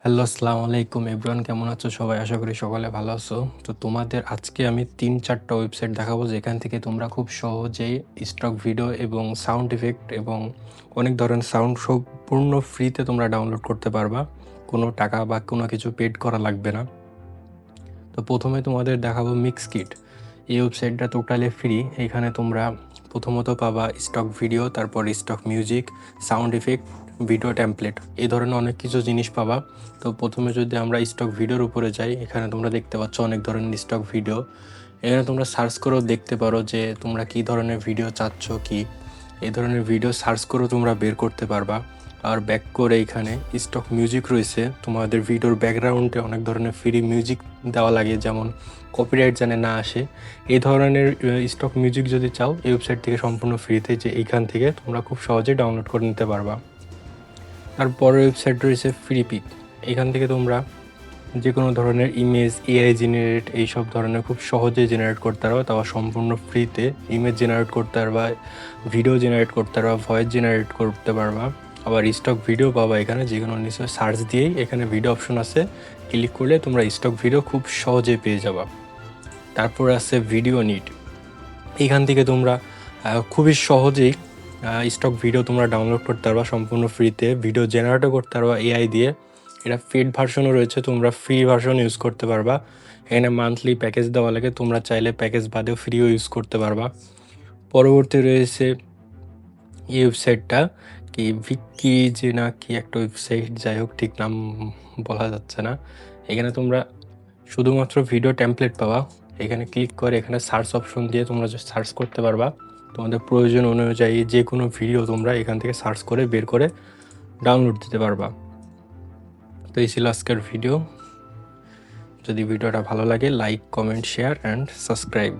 Hello, আসসালামু আলাইকুম everyone, কেমন আছো সবাই? আশা করি সকলে ভালো আছো। তো তোমাদের আজকে আমি ৩-৪টা ওয়েবসাইট দেখাবো যেখান থেকে তোমরা খুব সহজেই স্টক ভিডিও এবং সাউন্ড ইফেক্ট এবং অনেক ধরনের সাউন্ড সম্পূর্ণ ফ্রিতে তোমরা ডাউনলোড করতে পারবা। কোনো টাকা বা কোনো কিছু পেড করা লাগবে না। তো প্রথমে তোমাদের দেখাবো মিক্সকিট। এই ওয়েবসাইটটা টোটালি ফ্রি। এখানে তোমরা প্রথমত পাবা স্টক ভিডিও, তারপর stock music, sound effect, video template, এই ধরনের অনেক কিছু জিনিস পাবা। তো প্রথমে যদি আমরা স্টক ভিডিওর উপরে যাই, এখানে তোমরা দেখতে পাচ্ছ অনেক ধরনের স্টক ভিডিও। এখানে তোমরা সার্চ করেও দেখতে পারো যে তোমরা কী ধরনের ভিডিও চাচ্ছ, কি এই ধরনের ভিডিও সার্চ করেও তোমরা বের করতে পারবা। আর ব্যাক করে এখানে স্টক মিউজিক রয়েছে। তোমাদের ভিডিওর ব্যাকগ্রাউন্ডে অনেক ধরনের ফ্রি মিউজিক দেওয়া লাগে, যেমন কপিরাইট যেন না আসে। এই ধরনের স্টক মিউজিক যদি চাও এই ওয়েবসাইট থেকে সম্পূর্ণ ফ্রিতে, যে এইখান থেকে তোমরা খুব সহজে ডাউনলোড করে নিতে পারবা। তারপরের ওয়েবসাইট রয়েছে ফ্রিপিক। এখান থেকে তোমরা যে কোনো ধরনের ইমেজ, এআই জেনারেট, এইসব ধরনের খুব সহজে জেনারেট করতে পারবা, তাও সম্পূর্ণ ফ্রিতে। ইমেজ জেনারেট করতে পারবা, ভিডিও জেনারেট করতে পারবা, ভয়েস জেনারেট করতে পারবা। আবার স্টক ভিডিও পাবা এখানে, যে কোনো নিশ্চয় সার্চ দিয়েই এখানে ভিডিও অপশন আছে, ক্লিক করলে তোমরা স্টক ভিডিও খুব সহজে পেয়ে যাবা। তারপর আছে ভিডিও নিট। এখান থেকে তোমরা খুবই সহজেই স্টক ভিডিও তোমরা ডাউনলোড করতে পারবা সম্পূর্ণ ফ্রিতে। ভিডিও জেনারেটও করতে পারবা এআই দিয়ে। এটা পেড ভার্সনও রয়েছে, তোমরা ফ্রি ভার্সন ইউজ করতে পারবা। এখানে মান্থলি প্যাকেজ দেওয়া লাগে, তোমরা চাইলে প্যাকেজ বাদেও ফ্রিও ইউজ করতে পারবা। পরবর্তী রয়েছে এই ওয়েবসাইটটা, কি ভিকি যে না কি একটা ওয়েবসাইট, যাই হোক ঠিক নাম বলা যাচ্ছে না। এখানে তোমরা শুধুমাত্র ভিডিও টেমপ্লেট পাবা। এখানে ক্লিক করে এখানে সার্চ অপশন দিয়ে তোমরা সার্চ করতে পারবা। তোমাদের প্রয়োজন অনুযায়ী যে কোনো ভিডিও তোমরা এখান থেকে সার্চ করে বের করে ডাউনলোড দিতে পারবা। তো এই ছিল আজকের ভিডিও। যদি ভিডিওটা ভালো লাগে, like, comment, share and subscribe.